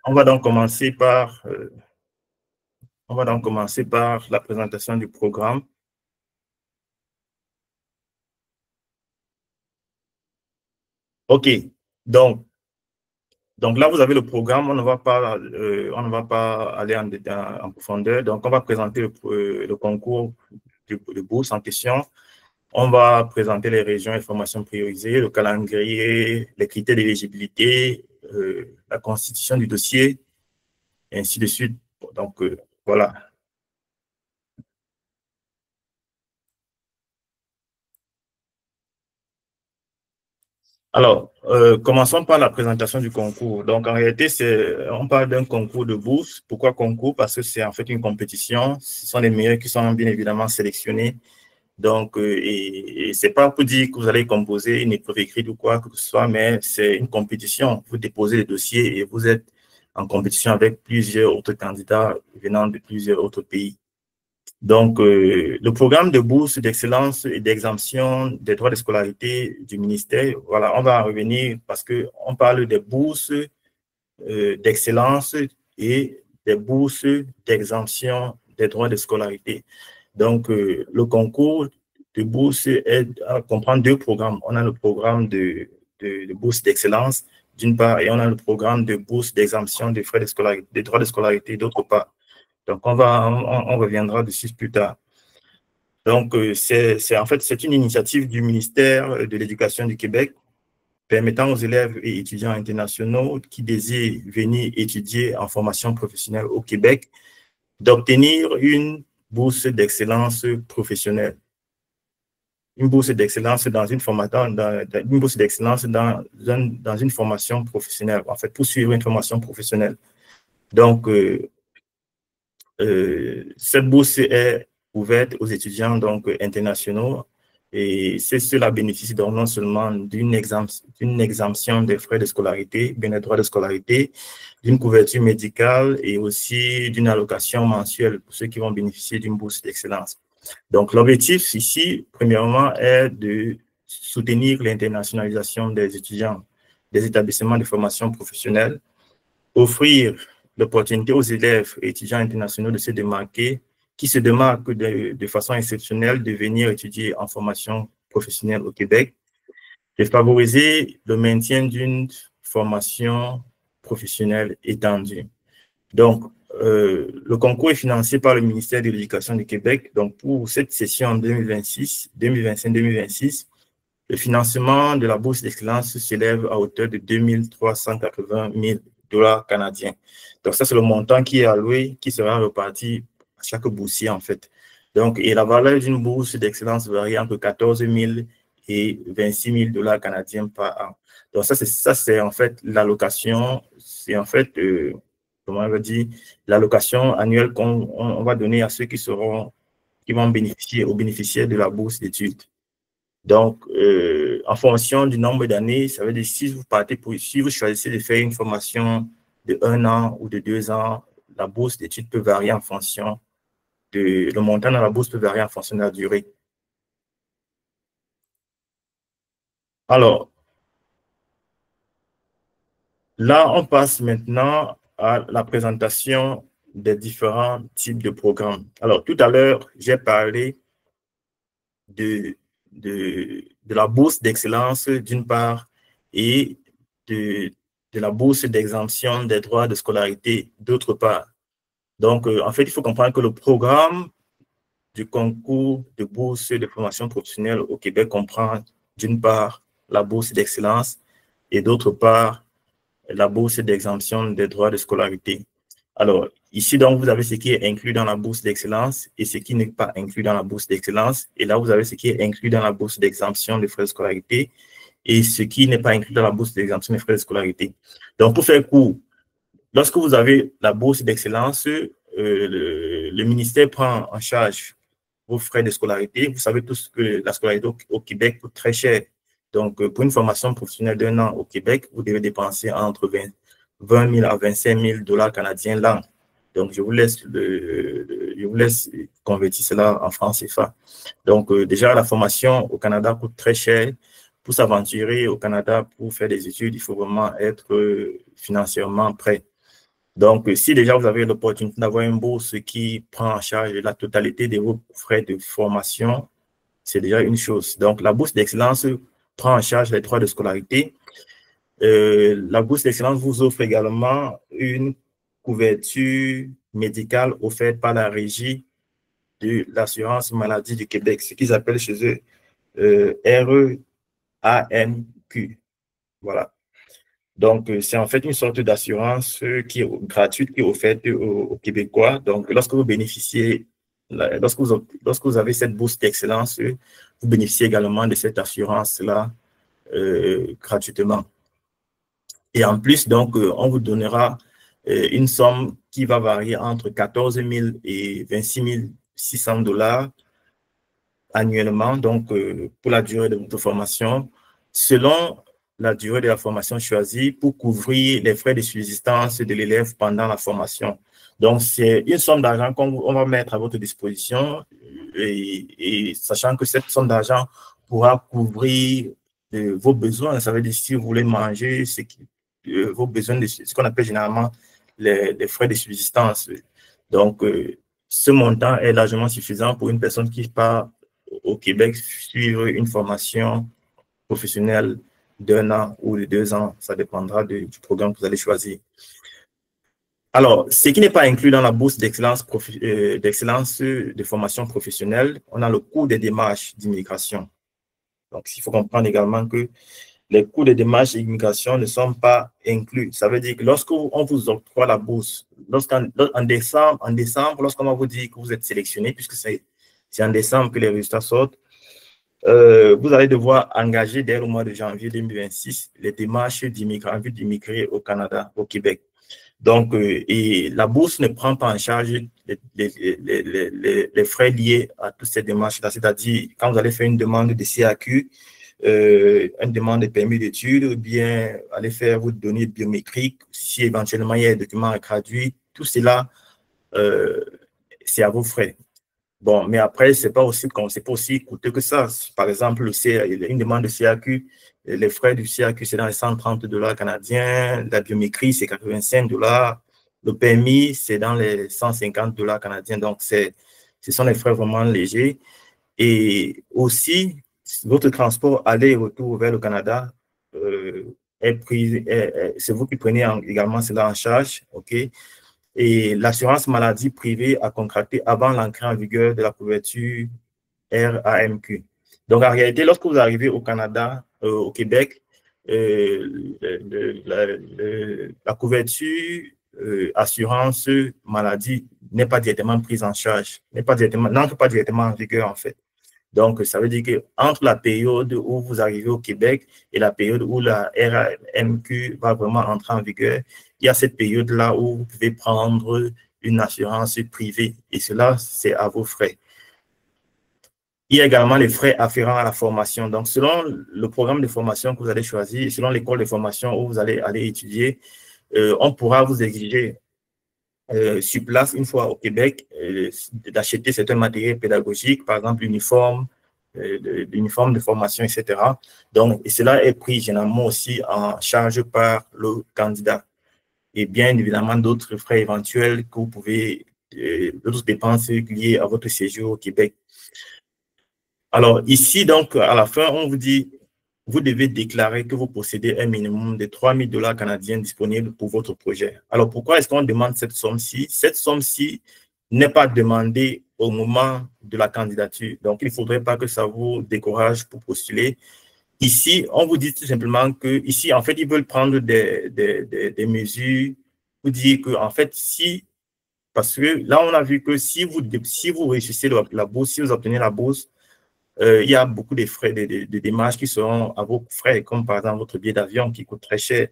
On va donc commencer par, la présentation du programme. OK. Donc là, vous avez le programme. On ne va pas aller en profondeur. Donc, on va présenter le concours de bourse en question. On va présenter les régions et formations priorisées, le calendrier, les critères d'éligibilité, la constitution du dossier, et ainsi de suite. Donc, voilà. Alors, commençons par la présentation du concours. Donc, en réalité, on parle d'un concours de bourse. Pourquoi concours? Parce que c'est en fait une compétition. Ce sont les meilleurs qui sont bien évidemment sélectionnés. Donc, et c'est pas pour dire que vous allez composer une épreuve écrite ou quoi que ce soit, mais c'est une compétition. Vous déposez les dossiers et vous êtes en compétition avec plusieurs autres candidats venant de plusieurs autres pays. Donc, le programme de bourse d'excellence et d'exemption des droits de scolarité du ministère, voilà, on va en revenir parce qu'on parle des bourses d'excellence et des bourses d'exemption des droits de scolarité. Donc, le concours de bourse comprend deux programmes. On a le programme de bourse d'excellence, d'une part, et on a le programme de bourse d'exemption des frais de scolarité, des droits de scolarité, d'autre part. Donc, on reviendra dessus plus tard. Donc, c'est une initiative du ministère de l'Éducation du Québec permettant aux élèves et étudiants internationaux qui désirent venir étudier en formation professionnelle au Québec d'obtenir une bourse d'excellence professionnelle. Une bourse d'excellence dans une formation, dans une formation professionnelle, en fait, pour suivre une formation professionnelle. Donc, cette bourse est ouverte aux étudiants donc, internationaux et cela bénéficie donc non seulement d'une exemption des frais de scolarité, bien des droits de scolarité, d'une couverture médicale et aussi d'une allocation mensuelle pour ceux qui vont bénéficier d'une bourse d'excellence. Donc, l'objectif ici, premièrement, est de soutenir l'internationalisation des étudiants des établissements de formation professionnelle, offrir l'opportunité aux élèves et étudiants internationaux de se démarquer, qui se démarquent de façon exceptionnelle de venir étudier en formation professionnelle au Québec, de favoriser le maintien d'une formation professionnelle étendue. Donc, le concours est financé par le ministère de l'Éducation du Québec. Donc, pour cette session 2025-2026, le financement de la bourse d'excellence s'élève à hauteur de 2 380 000 $ canadiens. Donc, ça, c'est le montant qui est alloué, qui sera reparti à chaque boursier, en fait. Donc, et la valeur d'une bourse d'excellence varie entre 14 000 et 26 000 $ canadiens par an. Donc, ça, c'est en fait l'allocation, c'est en fait, comment on va dire, l'allocation annuelle qu'on va donner à ceux qui vont bénéficier aux bénéficiaires de la bourse d'études. Donc, en fonction du nombre d'années, ça veut dire si vous choisissez de faire une formation de 1 an ou de 2 ans, la bourse d'études peut varier en fonction le montant de la bourse peut varier en fonction de la durée. Alors, là, on passe maintenant à la présentation des différents types de programmes. Alors, tout à l'heure, j'ai parlé de la bourse d'excellence d'une part et de la bourse d'exemption des droits de scolarité d'autre part. Donc, en fait, il faut comprendre que le programme du concours de bourse de formation professionnelle au Québec comprend d'une part la bourse d'excellence et d'autre part la bourse d'exemption des droits de scolarité. Alors, ici, donc, vous avez ce qui est inclus dans la bourse d'excellence et ce qui n'est pas inclus dans la bourse d'excellence. Et là, vous avez ce qui est inclus dans la bourse d'exemption des frais de scolarité et ce qui n'est pas inclus dans la bourse d'exemption des frais de scolarité. Donc, pour faire court, lorsque vous avez la bourse d'excellence, le ministère prend en charge vos frais de scolarité. Vous savez tous que la scolarité au Québec coûte très cher. Donc, pour une formation professionnelle d'1 an au Québec, vous devez dépenser entre 20 000 à 25 000 $ canadiens l'an. Donc, je vous laisse convertir cela en francs CFA. Donc, déjà, la formation au Canada coûte très cher. Pour s'aventurer au Canada pour faire des études, il faut vraiment être financièrement prêt. Donc, si déjà vous avez l'opportunité d'avoir une bourse qui prend en charge la totalité de vos frais de formation, c'est déjà une chose. Donc, la bourse d'excellence prend en charge les droits de scolarité. La bourse d'excellence vous offre également une couverture médicale offerte par la régie de l'assurance maladie du Québec, ce qu'ils appellent chez eux REAMQ. Voilà. Donc, c'est en fait une sorte d'assurance qui est gratuite, qui est offerte aux Québécois. Donc, lorsque vous bénéficiez, lorsque vous avez cette bourse d'excellence, vous bénéficiez également de cette assurance-là gratuitement. Et en plus, donc, on vous donnera une somme qui va varier entre 14 000 et 26 600 $ annuellement, donc pour la durée de votre formation, selon la durée de la formation choisie pour couvrir les frais de subsistance de l'élève pendant la formation. Donc, c'est une somme d'argent qu'on va mettre à votre disposition et sachant que cette somme d'argent pourra couvrir vos besoins. Ça veut dire si vous voulez manger, vos besoins, de ce qu'on appelle généralement les frais de subsistance. Donc, ce montant est largement suffisant pour une personne qui part au Québec suivre une formation professionnelle d'1 an ou de 2 ans. Ça dépendra du programme que vous allez choisir. Alors, ce qui n'est pas inclus dans la bourse d'excellence de formation professionnelle, on a le coût des démarches d'immigration. Donc, il faut comprendre également que les coûts des démarches d'immigration ne sont pas inclus. Ça veut dire que lorsqu'on vous octroie la bourse, en décembre, lorsqu'on va vous dire que vous êtes sélectionné, puisque c'est en décembre que les résultats sortent, vous allez devoir engager dès le mois de janvier 2026 les démarches en vue d'immigrer au Canada, au Québec. Donc, et la bourse ne prend pas en charge les frais liés à toutes ces démarches-là. C'est-à-dire, quand vous allez faire une demande de CAQ, une demande de permis d'études, ou bien aller faire vos données biométriques, si éventuellement il y a des documents à traduire, tout cela, c'est à vos frais. Bon, mais après, c'est pas aussi coûteux que ça. Par exemple, une demande de CAQ, les frais du CAQ, c'est dans les 130 $ canadiens. La biométrie, c'est 85 $. Le permis, c'est dans les 150 $ canadiens. Donc, ce sont des frais vraiment légers. Et aussi, votre transport aller et retour vers le Canada c'est vous qui prenez également cela en charge, OK? Et l'assurance maladie privée à contracter avant l'entrée en vigueur de la couverture RAMQ. Donc, en réalité, lorsque vous arrivez au Canada, au Québec, la couverture assurance maladie n'est pas directement prise en charge, n'entre pas directement en vigueur, en fait. Donc, ça veut dire qu'entre la période où vous arrivez au Québec et la période où la RAMQ va vraiment entrer en vigueur, il y a cette période-là où vous pouvez prendre une assurance privée et cela, c'est à vos frais. Il y a également les frais afférents à la formation. Donc, selon le programme de formation que vous allez choisir, selon l'école de formation où vous allez aller étudier, on pourra vous exiger sur place, une fois au Québec, d'acheter certains matériels pédagogiques, par exemple l'uniforme, l'uniforme de formation, etc. Donc, et cela est pris généralement aussi en charge par le candidat. Et bien évidemment, d'autres frais éventuels que vous pouvez, d'autres dépenses liées à votre séjour au Québec. Alors, ici, donc, à la fin, on vous dit, vous devez déclarer que vous possédez un minimum de 3 000 $ canadiens disponibles pour votre projet. Alors, pourquoi est-ce qu'on demande cette somme-ci? Cette somme-ci n'est pas demandée au moment de la candidature. Donc, il ne faudrait pas que ça vous décourage pour postuler. Ici, on vous dit tout simplement que, ici, en fait, ils veulent prendre des mesures pour dire que, en fait, parce que là, on a vu que si vous réussissez la bourse, si vous obtenez la bourse, il y a beaucoup de frais, de démarches qui seront à vos frais, comme par exemple votre billet d'avion qui coûte très cher.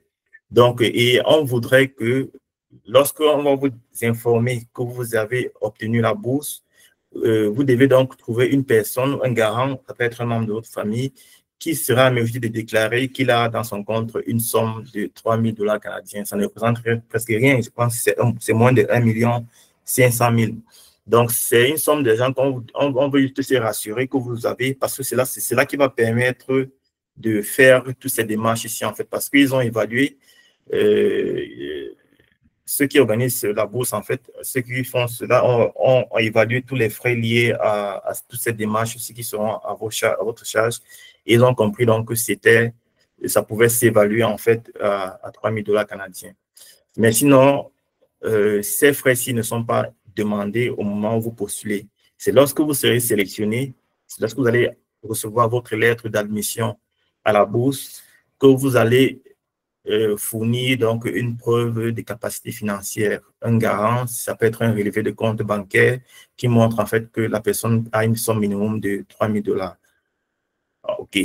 Donc, et on voudrait que lorsqu'on va vous informer que vous avez obtenu la bourse, vous devez donc trouver une personne, un garant, ça peut être un membre de votre famille, qui sera en mesure de déclarer qu'il a dans son compte une somme de 3 000 $ canadiens. Ça ne représente presque rien. Je pense que c'est moins de 1 500 000. Donc, c'est une somme d'argent qu'on veut juste se rassurer que vous avez, parce que c'est cela qui va permettre de faire toutes ces démarches ici, en fait, parce qu'ils ont évalué ceux qui organisent la bourse, en fait, ceux qui font cela ont évalué tous les frais liés à toute cette démarche, ceux qui seront à votre charge. Et ils ont compris donc que ça pouvait s'évaluer en fait à 3 000 $ canadiens. Mais sinon, ces frais-ci ne sont pas demandés au moment où vous postulez. C'est lorsque vous serez sélectionné, c'est lorsque vous allez recevoir votre lettre d'admission à la bourse que vous allez fournir donc une preuve de capacité financière, un garant, ça peut être un relevé de compte bancaire qui montre en fait que la personne a une somme minimum de 3 000 $. OK.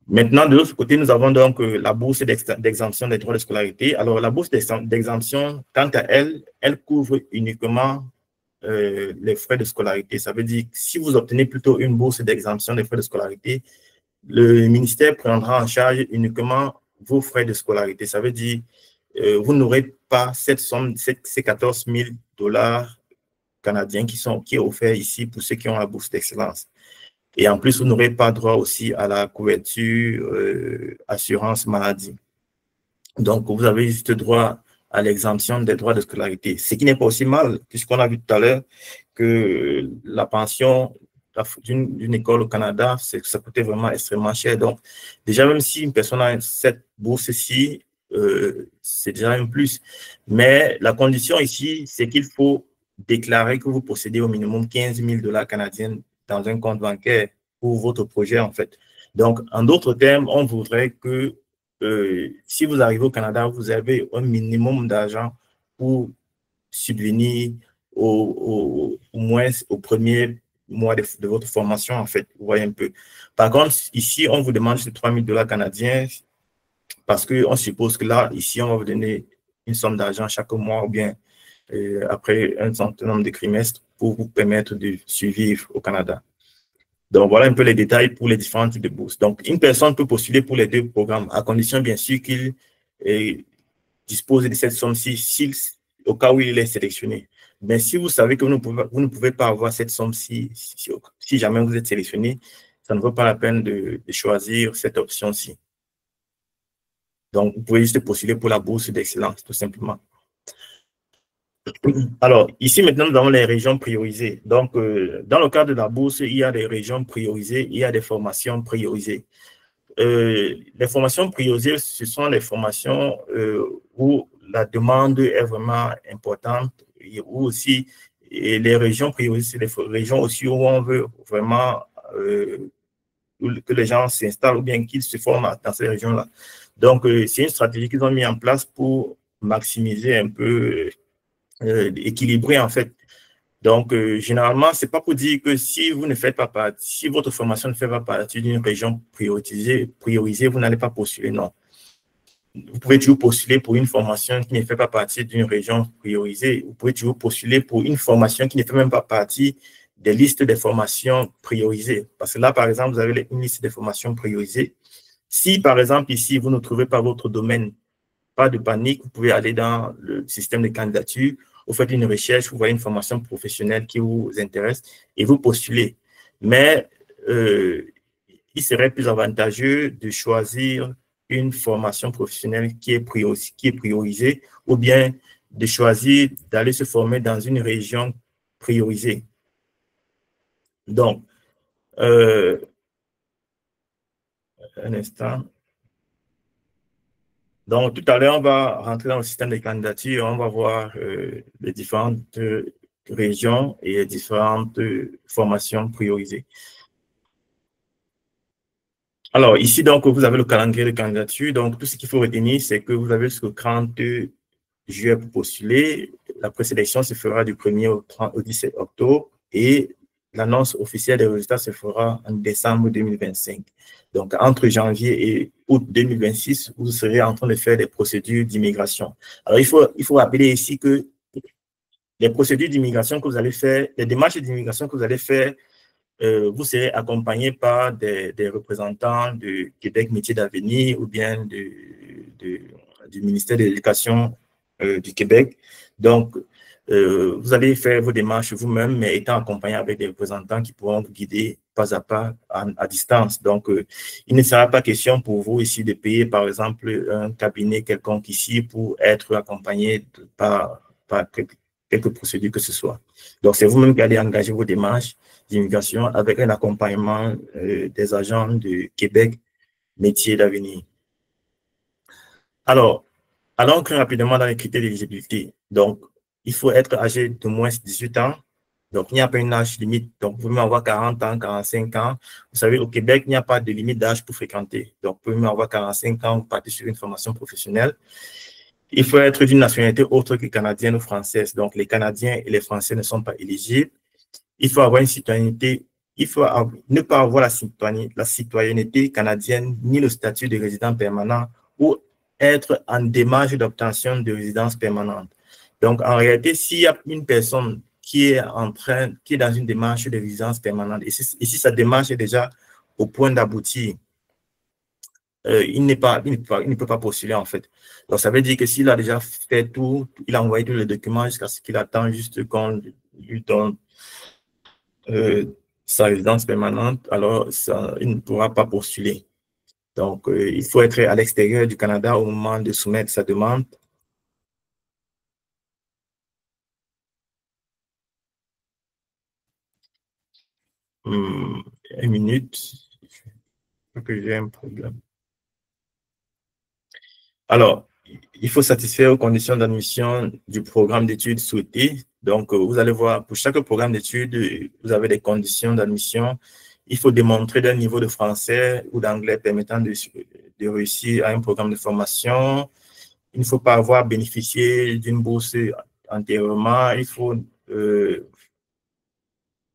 Maintenant, de l'autre côté, nous avons donc la bourse d'exemption des droits de scolarité. Alors, la bourse d'exemption, quant à elle, elle couvre uniquement les frais de scolarité. Ça veut dire que si vous obtenez plutôt une bourse d'exemption des frais de scolarité, le ministère prendra en charge uniquement vos frais de scolarité. Ça veut dire vous n'aurez pas cette somme, ces 14 000 $ canadiens qui est offert ici pour ceux qui ont la bourse d'excellence. Et en plus, vous n'aurez pas droit aussi à la couverture assurance maladie. Donc, vous avez juste droit à l'exemption des droits de scolarité. Ce qui n'est pas aussi mal, puisqu'on a vu tout à l'heure que la pension d'une école au Canada, ça coûtait vraiment extrêmement cher. Donc, déjà, même si une personne a cette bourse-ci, c'est déjà un plus. Mais la condition ici, c'est qu'il faut déclarer que vous possédez au minimum 15 000 $ canadiens dans un compte bancaire pour votre projet, en fait. Donc, en d'autres termes, on voudrait que si vous arrivez au Canada, vous avez un minimum d'argent pour subvenir au moins au premier mois de votre formation, en fait. Vous voyez un peu. Par contre, ici, on vous demande ces 3 000 $ canadiens parce qu'on suppose que là, ici, on va vous donner une somme d'argent chaque mois ou bien après un certain nombre de trimestres pour vous permettre de survivre au Canada. Donc, voilà un peu les détails pour les différents types de bourses. Donc, une personne peut postuler pour les deux programmes, à condition, bien sûr, qu'il dispose de cette somme-ci au cas où il est sélectionné. Mais si vous savez que vous ne pouvez pas avoir cette somme-ci, si jamais vous êtes sélectionné, ça ne vaut pas la peine de choisir cette option-ci. Donc, vous pouvez juste postuler pour la bourse d'excellence, tout simplement. Alors, ici, maintenant, nous avons les régions priorisées. Donc, dans le cadre de la bourse, il y a des régions priorisées, il y a des formations priorisées. Les formations priorisées, ce sont les formations où la demande est vraiment importante, et où aussi les régions priorisées, c'est les régions aussi où on veut vraiment que les gens s'installent ou bien qu'ils se forment dans ces régions-là. Donc, c'est une stratégie qu'ils ont mis en place pour maximiser un peu, équilibrer en fait. Donc, généralement, ce n'est pas pour dire que si vous ne faites pas partie, si votre formation ne fait pas partie d'une région priorisée, vous n'allez pas postuler, non. Vous pouvez toujours postuler pour une formation qui ne fait pas partie d'une région priorisée. Vous pouvez toujours postuler pour une formation qui ne fait même pas partie des listes de formations priorisées. Parce que là, par exemple, vous avez une liste de formations priorisées. Si, par exemple, ici, vous ne trouvez pas votre domaine, pas de panique, vous pouvez aller dans le système de candidature, vous faites une recherche, vous voyez une formation professionnelle qui vous intéresse et vous postulez. Mais il serait plus avantageux de choisir une formation professionnelle qui est priorisée ou bien de choisir d'aller se former dans une région priorisée. Donc, un instant. Donc, tout à l'heure, on va rentrer dans le système de candidature, on va voir les différentes régions et les différentes formations priorisées. Alors, ici, donc, vous avez le calendrier de candidature. Donc, tout ce qu'il faut retenir, c'est que vous avez jusqu'au 30 juillet pour postuler. La présélection se fera du 1er au 17 octobre et l'annonce officielle des résultats se fera en décembre 2025. Donc, entre janvier et août 2026, vous serez en train de faire des procédures d'immigration. Alors, il faut rappeler ici que les procédures d'immigration que vous allez faire, les démarches d'immigration que vous allez faire, vous serez accompagné par des représentants du Québec Métiers d'Avenir ou bien du ministère de l'Éducation du Québec. Donc, vous allez faire vos démarches vous-même, mais étant accompagné avec des représentants qui pourront vous guider pas à pas à distance. Donc, il ne sera pas question pour vous ici de payer, par exemple, un cabinet quelconque ici pour être accompagné par par quelques procédures que ce soit. Donc, c'est vous-même qui allez engager vos démarches d'immigration avec un accompagnement des agents de Québec Métiers d'avenir. Alors, allons très rapidement dans les critères d'éligibilité. Donc, il faut être âgé de moins de 18 ans. Donc, il n'y a pas une âge limite. Donc, vous pouvez même avoir 40 ans, 45 ans. Vous savez, au Québec, il n'y a pas de limite d'âge pour fréquenter. Donc, vous pouvez même avoir 45 ans, vous partez sur une formation professionnelle. Il faut être d'une nationalité autre que canadienne ou française. Donc, les Canadiens et les Français ne sont pas éligibles. Il faut avoir une citoyenneté. Il faut ne pas avoir la citoyenneté canadienne ni le statut de résident permanent ou être en démarche d'obtention de résidence permanente. Donc, en réalité, s'il y a une personne qui est dans une démarche de résidence permanente, et si sa démarche est déjà au point d'aboutir, il ne peut pas postuler, en fait. Donc, ça veut dire que s'il a déjà fait tout, il a envoyé tous les documents jusqu'à ce qu'il attend juste qu'on lui donne sa résidence permanente, alors il ne pourra pas postuler. Donc, il faut être à l'extérieur du Canada au moment de soumettre sa demande. Une minute, je crois que j'ai un problème. Alors, il faut satisfaire aux conditions d'admission du programme d'études souhaité. Donc, vous allez voir, pour chaque programme d'études, vous avez des conditions d'admission. Il faut démontrer d'un niveau de français ou d'anglais permettant de réussir à un programme de formation. Il ne faut pas avoir bénéficié d'une bourse antérieurement. Il faut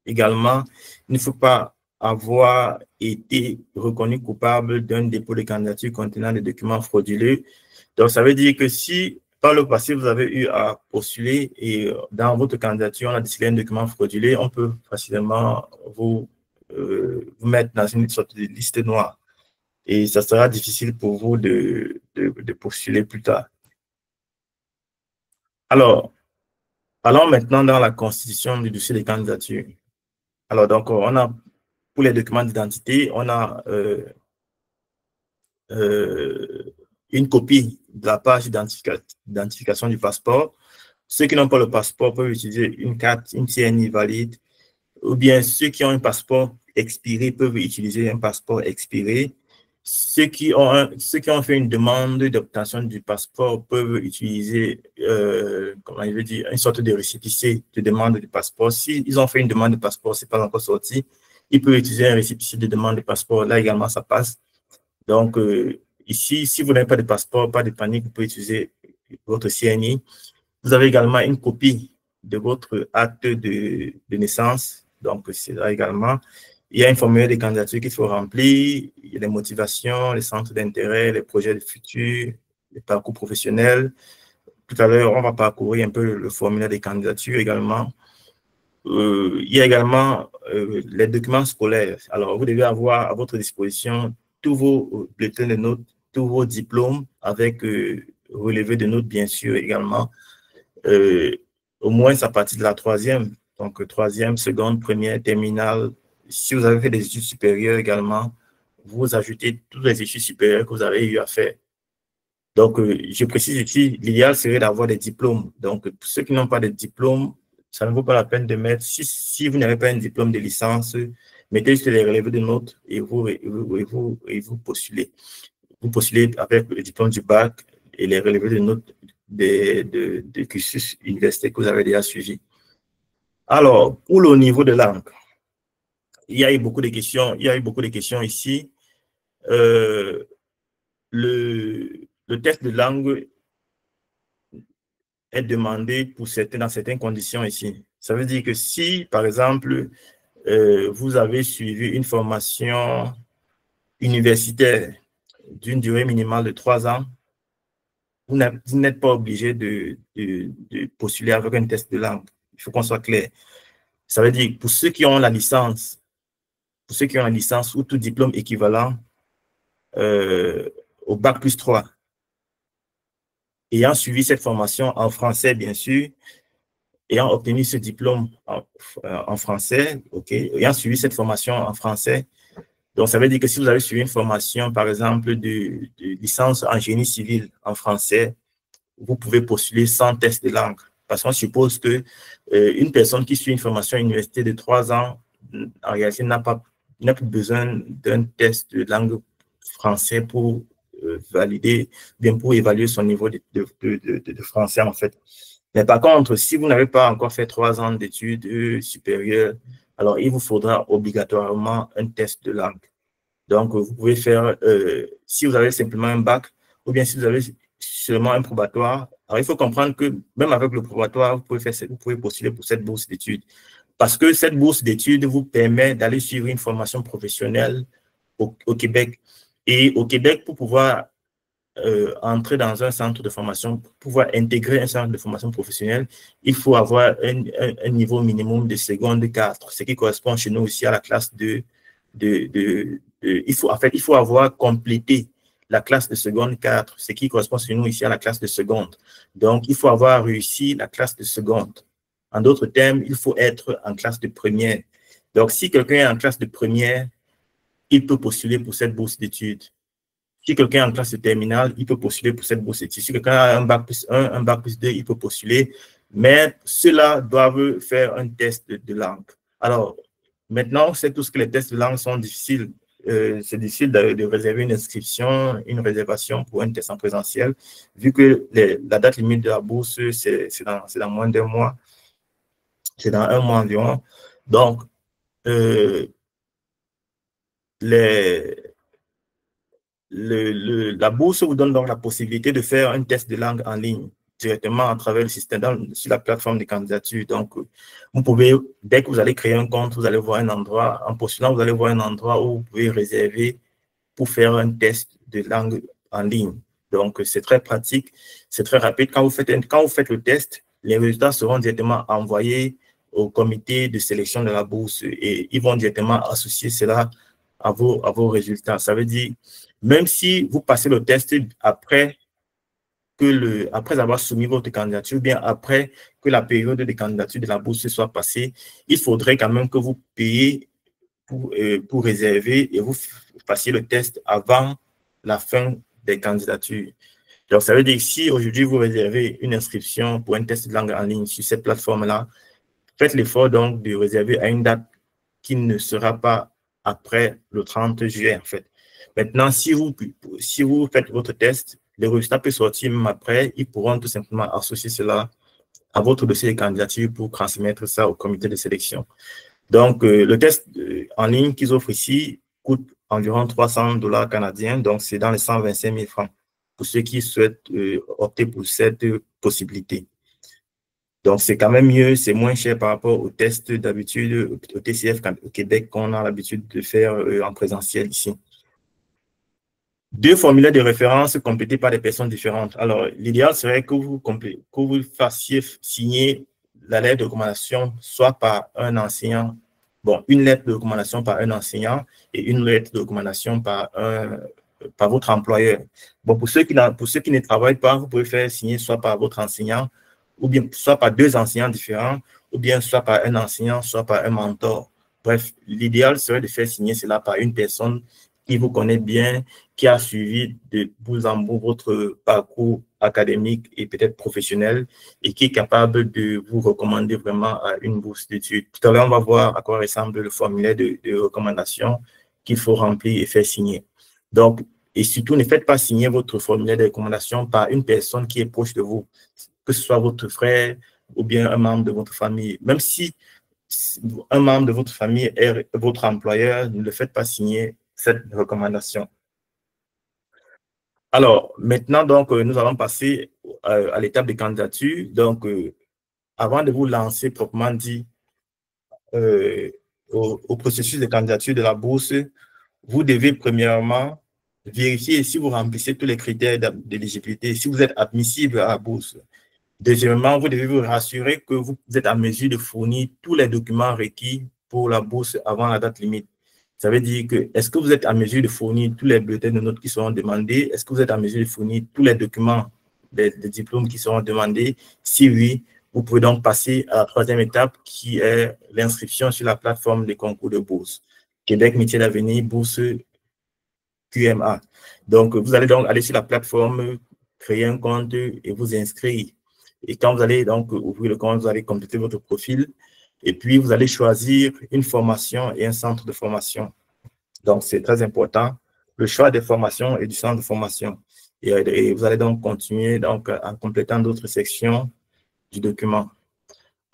également, il ne faut pas avoir été reconnu coupable d'un dépôt de candidature contenant des documents frauduleux. Donc, ça veut dire que si par le passé, vous avez eu à postuler et dans votre candidature, on a décelé un document frauduleux, on peut facilement vous mettre dans une sorte de liste noire. Et ça sera difficile pour vous de postuler plus tard. Alors, allons maintenant dans la constitution du dossier de candidature. Alors, donc, on a, pour les documents d'identité, on a une copie de la page d'identification du passeport. Ceux qui n'ont pas le passeport peuvent utiliser une carte, une CNI valide, ou bien ceux qui ont un passeport expiré peuvent utiliser un passeport expiré. Ceux qui ont fait une demande d'obtention du passeport peuvent utiliser, comment je veux dire, une sorte de récépissé de demande de passeport. S'ils ont fait une demande de passeport, ce n'est pas encore sorti, ils peuvent utiliser un récépissé de demande de passeport. Là également, ça passe. Donc, ici, si vous n'avez pas de passeport, pas de panique, vous pouvez utiliser votre CNI. Vous avez également une copie de votre acte de naissance. Donc, c'est là également. Il y a un formulaire de candidature qu'il faut remplir. Il y a les motivations, les centres d'intérêt, les projets de futur, les parcours professionnels. Tout à l'heure, on va parcourir un peu le formulaire de candidature également. Il y a également les documents scolaires. Alors, vous devez avoir à votre disposition tous vos bulletins de notes, tous vos diplômes avec relevé de notes, bien sûr, également. Au moins à partir de la troisième, donc troisième, seconde, première, terminale. Si vous avez fait des études supérieures également, vous ajoutez toutes les études supérieures que vous avez eu à faire. Donc, je précise ici, l'idéal serait d'avoir des diplômes. Donc, pour ceux qui n'ont pas de diplôme, ça ne vaut pas la peine de mettre, si vous n'avez pas un diplôme de licence, mettez juste les relevés de notes et vous postulez. Vous postulez avec le diplôme du bac et les relevés de notes des cursus universitaires que vous avez déjà suivis. Alors, pour le niveau de langue, il y a eu beaucoup de questions. Il y a eu beaucoup de questions ici. Le test de langue est demandé dans certaines conditions ici. Ça veut dire que si, par exemple, vous avez suivi une formation universitaire d'une durée minimale de 3 ans, vous n'êtes pas obligé de postuler avec un test de langue. Il faut qu'on soit clair. Ça veut dire, pour ceux qui ont la licence, ou tout diplôme équivalent au bac plus 3, ayant suivi cette formation en français, bien sûr, ayant obtenu ce diplôme en français, ayant suivi cette formation en français, donc ça veut dire que si vous avez suivi une formation, par exemple, de licence en génie civil en français, vous pouvez postuler sans test de langue. Parce qu'on suppose que une personne qui suit une formation à l'université de 3 ans, en réalité, n'a plus besoin d'un test de langue français pour valider, bien pour évaluer son niveau de français, en fait. Mais par contre, si vous n'avez pas encore fait 3 ans d'études supérieures, alors il vous faudra obligatoirement un test de langue. Donc, vous pouvez faire, si vous avez simplement un bac, ou bien si vous avez seulement un probatoire. Alors, il faut comprendre que même avec le probatoire, vous pouvez postuler pour cette bourse d'études. Parce que cette bourse d'études vous permet d'aller suivre une formation professionnelle au Québec. Et au Québec, pour pouvoir entrer dans un centre de formation, pour pouvoir intégrer un centre de formation professionnelle, il faut avoir un niveau minimum de seconde 4, ce qui correspond chez nous aussi à la classe il faut avoir complété la classe de seconde 4, ce qui correspond chez nous ici à la classe de seconde. Donc, il faut avoir réussi la classe de seconde. En d'autres termes, il faut être en classe de première. Donc, si quelqu'un est en classe de première, il peut postuler pour cette bourse d'études. Si quelqu'un est en classe de terminale, il peut postuler pour cette bourse d'études. Si quelqu'un a un bac plus 1, un bac plus 2, il peut postuler. Mais ceux-là doivent faire un test de langue. Alors, maintenant, on sait tous que les tests de langue sont difficiles. C'est difficile de réserver une inscription, une réservation pour un test en présentiel, vu que la date limite de la bourse, c'est dans moins d'un mois. C'est dans un mois environ. Donc, la bourse vous donne donc la possibilité de faire un test de langue en ligne directement à travers le système, sur la plateforme de candidature. Donc, vous pouvez, dès que vous allez créer un compte, vous allez voir un endroit, en postulant, vous allez voir un endroit où vous pouvez réserver pour faire un test de langue en ligne. Donc, c'est très pratique, c'est très rapide. Quand vous faites le test, les résultats seront directement envoyés au comité de sélection de la bourse et ils vont directement associer cela à vos résultats. Ça veut dire, même si vous passez le test après avoir soumis votre candidature, bien après que la période de candidature de la bourse soit passée, il faudrait quand même que vous payiez pour réserver et vous fassiez le test avant la fin des candidatures. Donc, ça veut dire que si aujourd'hui vous réservez une inscription pour un test de langue en ligne sur cette plateforme-là, faites l'effort donc de réserver à une date qui ne sera pas après le 30 juillet, en fait. Maintenant, si vous faites votre test, les résultats peuvent sortir même après. Ils pourront tout simplement associer cela à votre dossier de candidature pour transmettre ça au comité de sélection. Donc, le test en ligne qu'ils offrent ici coûte environ 300 $ canadiens. Donc, c'est dans les 125 000 francs pour ceux qui souhaitent opter pour cette possibilité. Donc, c'est quand même mieux, c'est moins cher par rapport au test d'habitude, au TCF au Québec qu'on a l'habitude de faire en présentiel ici. 2 formulaires de référence complétés par des personnes différentes. Alors, l'idéal serait que vous fassiez signer la lettre de recommandation soit par un enseignant, bon, une lettre de recommandation par un enseignant et une lettre de recommandation par votre employeur. Bon, pour ceux qui ne travaillent pas, vous pouvez faire signer soit par votre enseignant, ou bien soit par 2 enseignants différents, ou bien soit par un enseignant, soit par un mentor. Bref, l'idéal serait de faire signer cela par une personne qui vous connaît bien, qui a suivi de bout en bout votre parcours académique et peut-être professionnel et qui est capable de vous recommander vraiment à une bourse d'études. Tout à l'heure, on va voir à quoi ressemble le formulaire de recommandation qu'il faut remplir et faire signer. Donc, et surtout, ne faites pas signer votre formulaire de recommandation par une personne qui est proche de vous, que ce soit votre frère ou bien un membre de votre famille. Même si un membre de votre famille est votre employeur, ne le faites pas signer cette recommandation. Alors, maintenant, donc, nous allons passer à l'étape de candidature. Donc, avant de vous lancer proprement dit au processus de candidature de la bourse, vous devez premièrement vérifier si vous remplissez tous les critères d'éligibilité, si vous êtes admissible à la bourse. Deuxièmement, vous devez vous rassurer que vous êtes en mesure de fournir tous les documents requis pour la bourse avant la date limite. Ça veut dire que, est-ce que vous êtes en mesure de fournir tous les bulletins de notes qui seront demandés? Est-ce que vous êtes en mesure de fournir tous les documents des diplômes qui seront demandés? Si oui, vous pouvez donc passer à la 3e étape qui est l'inscription sur la plateforme des concours de bourse. Québec Métiers d'Avenir, bourse QMA. Donc, vous allez donc aller sur la plateforme, créer un compte et vous inscrire. Et quand vous allez donc ouvrir le compte, vous allez compléter votre profil. Et puis, vous allez choisir une formation et un centre de formation. Donc, c'est très important, le choix des formations et du centre de formation. Et vous allez donc continuer donc, en complétant d'autres sections du document.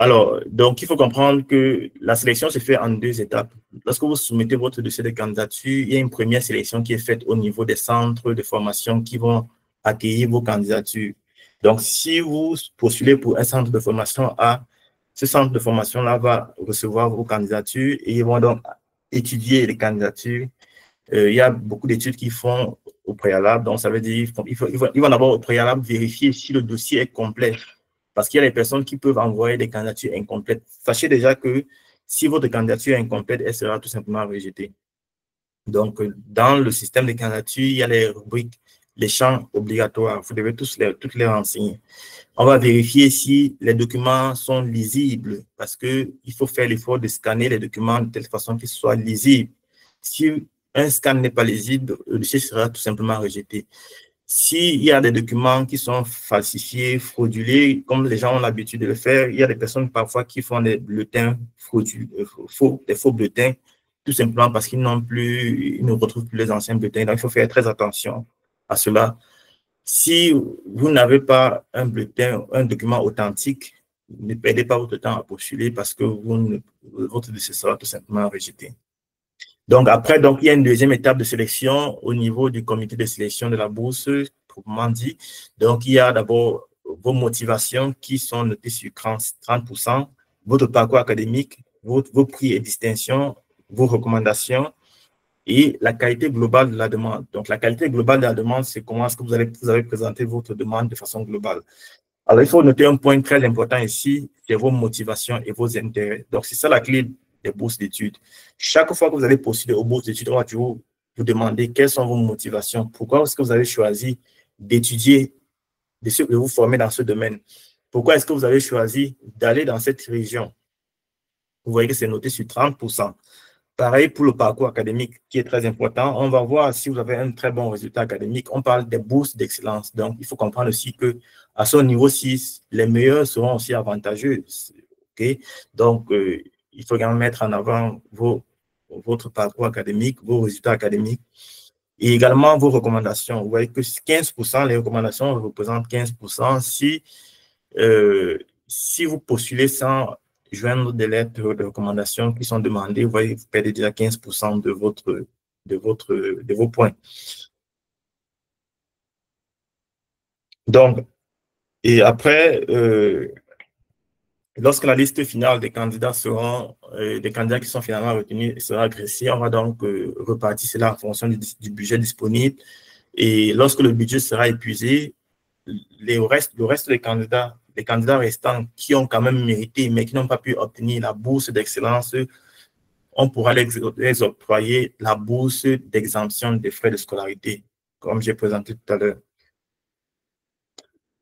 Alors, donc, il faut comprendre que la sélection se fait en deux étapes. Lorsque vous soumettez votre dossier de candidature, il y a une première sélection qui est faite au niveau des centres de formation qui vont accueillir vos candidatures. Donc, si vous postulez pour un centre de formation A, ce centre de formation-là va recevoir vos candidatures et ils vont donc étudier les candidatures. Il y a beaucoup d'études qu'ils font au préalable. Donc, ça veut dire qu'ils vont d'abord au préalable vérifier si le dossier est complet. Parce qu'il y a des personnes qui peuvent envoyer des candidatures incomplètes. Sachez déjà que si votre candidature est incomplète, elle sera tout simplement rejetée. Donc, dans le système de candidature, il y a les rubriques, les champs obligatoires. Vous devez toutes les renseigner. On va vérifier si les documents sont lisibles parce qu'il faut faire l'effort de scanner les documents de telle façon qu'ils soient lisibles. Si un scan n'est pas lisible, le dossier sera tout simplement rejeté. S'il y a des documents qui sont falsifiés, fraudulés, comme les gens ont l'habitude de le faire, il y a des personnes parfois qui font des bulletins des faux bulletins, tout simplement parce qu'ils n'ont plus, ils ne retrouvent plus les anciens bulletins. Donc, il faut faire très attention à cela. Si vous n'avez pas un bulletin, un document authentique, ne perdez pas votre temps à postuler parce que votre dossier sera tout simplement rejeté. Donc, après, donc, il y a une deuxième étape de sélection au niveau du comité de sélection de la bourse, proprement dit. Donc, il y a d'abord vos motivations qui sont notées sur 30%, votre parcours académique, vos prix et distinctions, vos recommandations et la qualité globale de la demande. Donc, la qualité globale de la demande, c'est comment est-ce que vous avez présenté votre demande de façon globale. Alors, il faut noter un point très important ici, c'est vos motivations et vos intérêts. Donc, c'est ça la clé des bourses d'études. Chaque fois que vous allez postuler aux bourses d'études, on va toujours vous demander quelles sont vos motivations. Pourquoi est-ce que vous avez choisi d'étudier, de vous former dans ce domaine? Pourquoi est-ce que vous avez choisi d'aller dans cette région? Vous voyez que c'est noté sur 30%. Pareil pour le parcours académique qui est très important. On va voir si vous avez un très bon résultat académique. On parle des bourses d'excellence. Donc, il faut comprendre aussi qu'à ce niveau 6, les meilleurs seront aussi avantageux. Okay? Donc, il faut également mettre en avant votre parcours académique, vos résultats académiques et également vos recommandations. Vous voyez que 15%, les recommandations représentent 15%. Si vous postulez sans joindre des lettres de recommandation qui sont demandées, vous voyez, vous perdez déjà 15% de vos points. Donc, et après, lorsque la liste finale des candidats des candidats qui sont finalement retenus sera agressée, on va donc repartir cela en fonction du budget disponible. Et lorsque le budget sera épuisé, le reste des candidats, les candidats restants qui ont quand même mérité, mais qui n'ont pas pu obtenir la bourse d'excellence, on pourra les octroyer la bourse d'exemption des frais de scolarité, comme j'ai présenté tout à l'heure.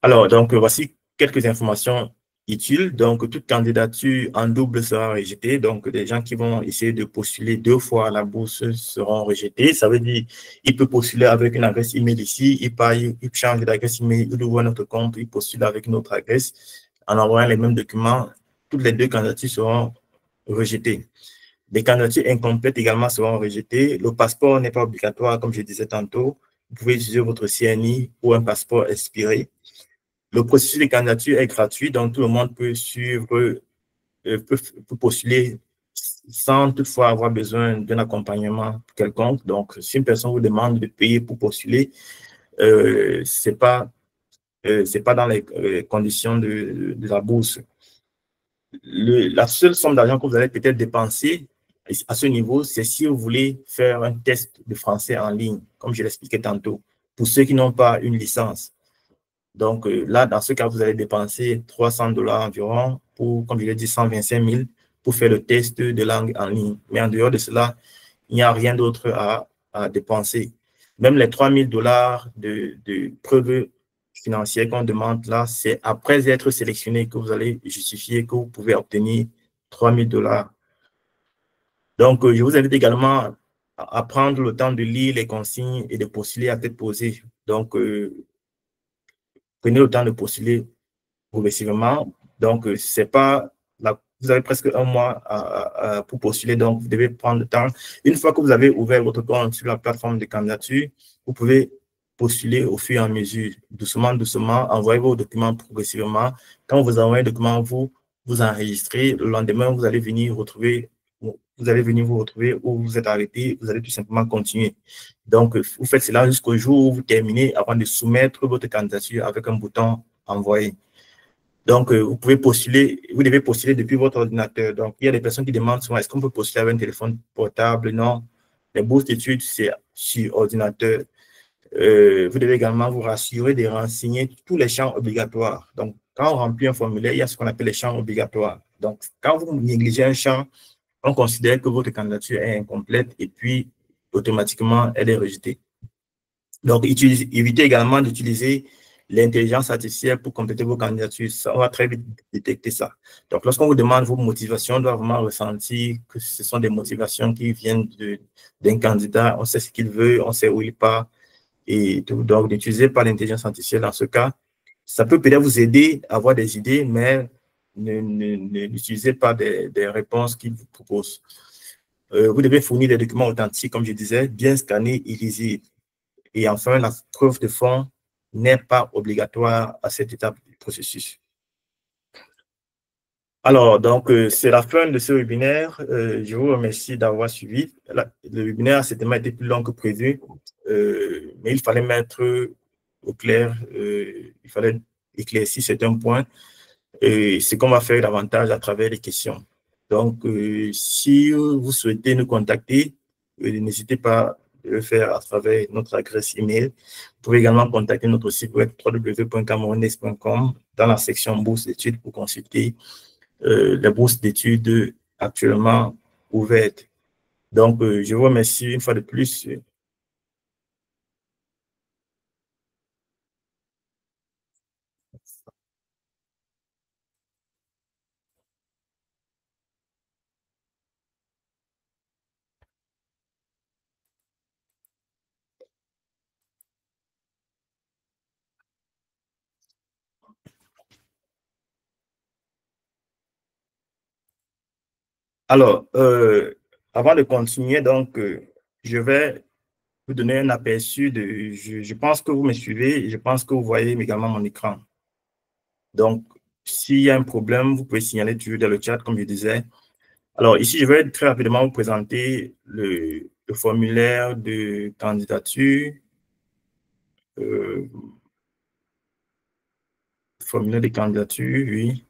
Alors, donc, voici quelques informations utiles. Donc, toute candidature en double sera rejetée. Donc, les gens qui vont essayer de postuler 2 fois à la bourse seront rejetés. Ça veut dire il peut postuler avec une adresse email ici, il change d'adresse email, il ouvre notre compte, il postule avec une autre adresse. En envoyant les mêmes documents, toutes les 2 candidatures seront rejetées. Les candidatures incomplètes également seront rejetées. Le passeport n'est pas obligatoire, comme je disais tantôt. Vous pouvez utiliser votre CNI ou un passeport expiré. Le processus de candidature est gratuit, donc tout le monde peut suivre, peut postuler sans toutefois avoir besoin d'un accompagnement quelconque. Donc, si une personne vous demande de payer pour postuler, c'est pas dans les conditions de la bourse. La seule somme d'argent que vous allez peut-être dépenser à ce niveau, c'est si vous voulez faire un test de français en ligne, comme je l'expliquais tantôt, pour ceux qui n'ont pas une licence. Donc là, dans ce cas, vous allez dépenser 300 $ environ pour, comme je l'ai dit, 125 000 pour faire le test de langue en ligne. Mais en dehors de cela, il n'y a rien d'autre à dépenser. Même les 3 000 $ de preuves financières qu'on demande là, c'est après être sélectionné que vous allez justifier que vous pouvez obtenir 3 000 $. Donc, je vous invite également à prendre le temps de lire les consignes et de postuler à tête posée. Donc, prenez le temps de postuler progressivement. Donc, c'est pas vous avez presque un mois pour postuler, donc vous devez prendre le temps. Une fois que vous avez ouvert votre compte sur la plateforme de candidature, vous pouvez postuler au fur et à mesure, doucement, doucement, envoyez vos documents progressivement. Quand vous envoyez les documents, vous enregistrez. Le lendemain, vous allez venir vous retrouver où vous êtes arrêté, vous allez tout simplement continuer. Donc, vous faites cela jusqu'au jour où vous terminez avant de soumettre votre candidature avec un bouton envoyer. Donc, vous devez postuler depuis votre ordinateur. Donc, il y a des personnes qui demandent souvent, est-ce qu'on peut postuler avec un téléphone portable? Non. Les bourses d'études, c'est sur ordinateur. Vous devez également vous rassurer de renseigner tous les champs obligatoires. Donc, quand on remplit un formulaire, il y a ce qu'on appelle les champs obligatoires. Donc, quand vous négligez un champ, on considère que votre candidature est incomplète et puis, automatiquement, elle est rejetée. Donc, évitez également d'utiliser l'intelligence artificielle pour compléter vos candidatures. Ça, on va très vite détecter ça. Donc, lorsqu'on vous demande vos motivations, on doit vraiment ressentir que ce sont des motivations qui viennent d'un candidat. On sait ce qu'il veut, on sait où il part. Et tout. Donc, n'utilisez pas l'intelligence artificielle dans ce cas. Ça peut peut-être vous aider à avoir des idées, mais n'utilisez pas des réponses qu'il vous propose. Vous devez fournir des documents authentiques, comme je disais, bien scannés et lisibles. Et enfin, la preuve de fond n'est pas obligatoire à cette étape du processus. Alors, donc, c'est la fin de ce webinaire. Je vous remercie d'avoir suivi. Le webinaire a certainement été plus long que prévu, mais il fallait mettre au clair, il fallait éclaircir certains points. Et c'est qu'on va faire davantage à travers les questions. Donc, si vous souhaitez nous contacter, n'hésitez pas de le faire à travers notre adresse email. Vous pouvez également contacter notre site web www.camerounaise.com dans la section bourse d'études pour consulter les bourses d'études actuellement ouvertes. Donc, je vous remercie une fois de plus. Alors, avant de continuer, donc, je vais vous donner un aperçu de, je pense que vous me suivez et je pense que vous voyez également mon écran. Donc, s'il y a un problème, vous pouvez signaler toujours dans le chat, comme je disais. Alors, ici, je vais très rapidement vous présenter le formulaire de candidature. Formulaire de candidature, oui.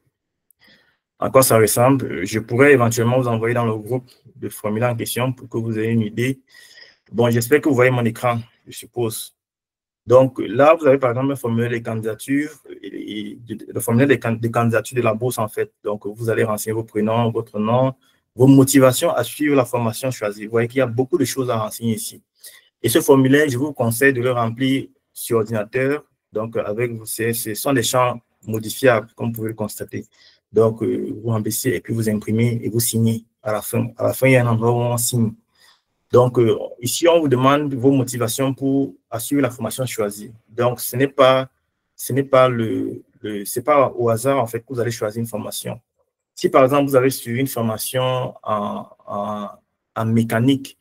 À quoi ça ressemble? Je pourrais éventuellement vous envoyer dans le groupe de formulaire en question pour que vous ayez une idée. Bon, j'espère que vous voyez mon écran, je suppose. Donc là, vous avez par exemple un formulaire de candidature, le formulaire de candidature de la bourse en fait. Donc vous allez renseigner vos prénoms, votre nom, vos motivations à suivre la formation choisie. Vous voyez qu'il y a beaucoup de choses à renseigner ici. Et ce formulaire, je vous conseille de le remplir sur ordinateur. Donc ce sont des champs modifiables, comme vous pouvez le constater. Donc vous remplissez et puis vous imprimez et vous signez à la fin. À la fin, il y a un endroit où on signe. Donc, ici, on vous demande vos motivations pour assurer la formation choisie. Donc, ce n'est pas c'est pas au hasard, en fait, que vous allez choisir une formation. Si, par exemple, vous avez suivi une formation en mécanique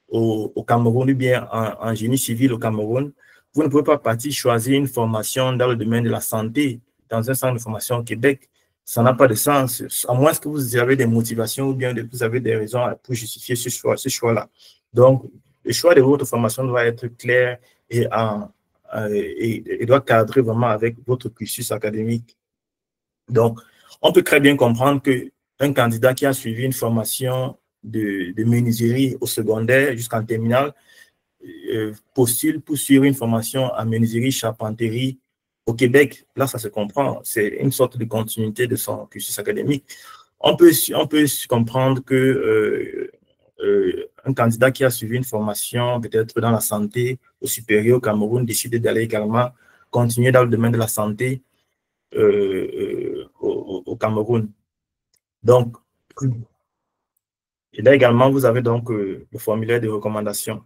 au Cameroun ou bien en génie civil au Cameroun, vous ne pouvez pas partir choisir une formation dans le domaine de la santé dans un centre de formation au Québec. Ça n'a pas de sens, à moins que vous avez des motivations ou bien que vous avez des raisons pour justifier ce choix-là. Donc, le choix de votre formation doit être clair et doit cadrer vraiment avec votre cursus académique. Donc, on peut très bien comprendre qu'un candidat qui a suivi une formation de menuiserie au secondaire jusqu'en terminale postule pour suivre une formation en menuiserie, charpenterie au Québec. Là, ça se comprend. C'est une sorte de continuité de son cursus académique. On peut comprendre que un candidat qui a suivi une formation peut-être dans la santé au supérieur au Cameroun décide d'aller également continuer dans le domaine de la santé au Cameroun. Donc, et là également, vous avez donc le formulaire de recommandation.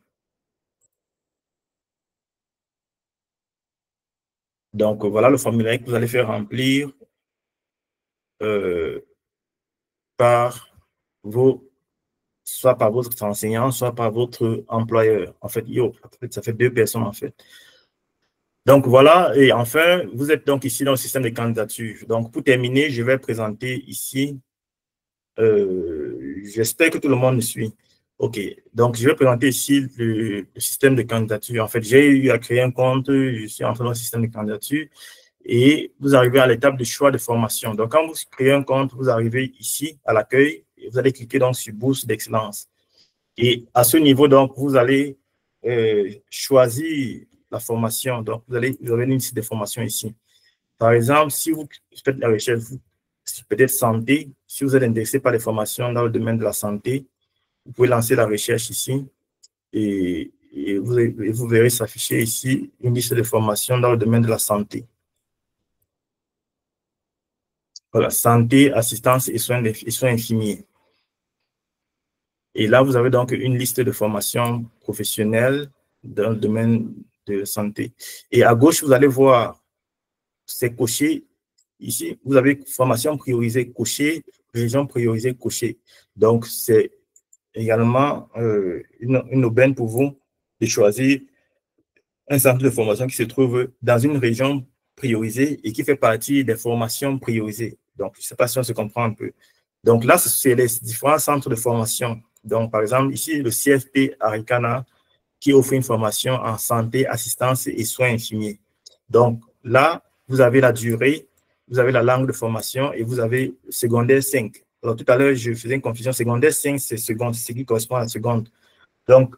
Donc, voilà le formulaire que vous allez faire remplir par soit par votre enseignant, soit par votre employeur. En fait, ça fait 2 personnes, en fait. Donc, voilà. Et enfin, vous êtes donc ici dans le système de candidature. Donc, pour terminer, je vais présenter ici. J'espère que tout le monde me suit. OK. Donc, je vais présenter ici le système de candidature. En fait, j'ai eu à créer un compte. Je suis entré dans le système de candidature. Et vous arrivez à l'étape de choix de formation. Donc, quand vous créez un compte, vous arrivez ici à l'accueil et vous allez cliquer donc sur bourse d'excellence. Et à ce niveau, donc, vous allez choisir la formation. Donc, vous avez une liste de formations ici. Par exemple, si vous faites la recherche, peut-être santé, si vous êtes intéressé par les formations dans le domaine de la santé, vous pouvez lancer la recherche ici et vous verrez s'afficher ici une liste de formations dans le domaine de la santé. Voilà, santé, assistance et soins infirmiers. Et là, vous avez donc une liste de formations professionnelles dans le domaine de la santé. Et à gauche, vous allez voir, c'est coché. Ici, vous avez formation priorisée cochée, région priorisée cochée. Donc, c'est également une aubaine pour vous de choisir un centre de formation qui se trouve dans une région priorisée et qui fait partie des formations priorisées. Donc, je ne sais pas si on se comprend un peu. Donc là, c'est les différents centres de formation. Donc, par exemple, ici, le CFP Arikana qui offre une formation en santé, assistance et soins infirmiers. Donc là, vous avez la durée, vous avez la langue de formation et vous avez secondaire 5. Alors, tout à l'heure, je faisais une confusion. Secondaire 5, c'est seconde, c'est ce qui correspond à la seconde. Donc,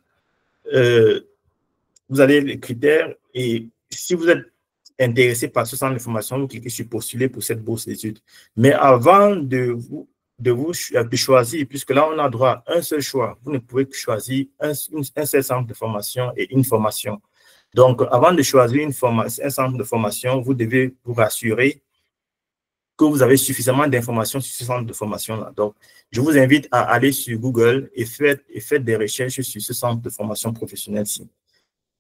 vous avez les critères et si vous êtes intéressé par ce centre de formation, vous cliquez sur postuler pour cette bourse d'études. Mais avant de choisir, puisque là, on a droit à un seul choix, vous ne pouvez que choisir un seul centre de formation et une formation. Donc, avant de choisir un centre de formation, vous devez vous rassurer que vous avez suffisamment d'informations sur ce centre de formation-là. Donc, je vous invite à aller sur Google et faites des recherches sur ce centre de formation professionnelle-ci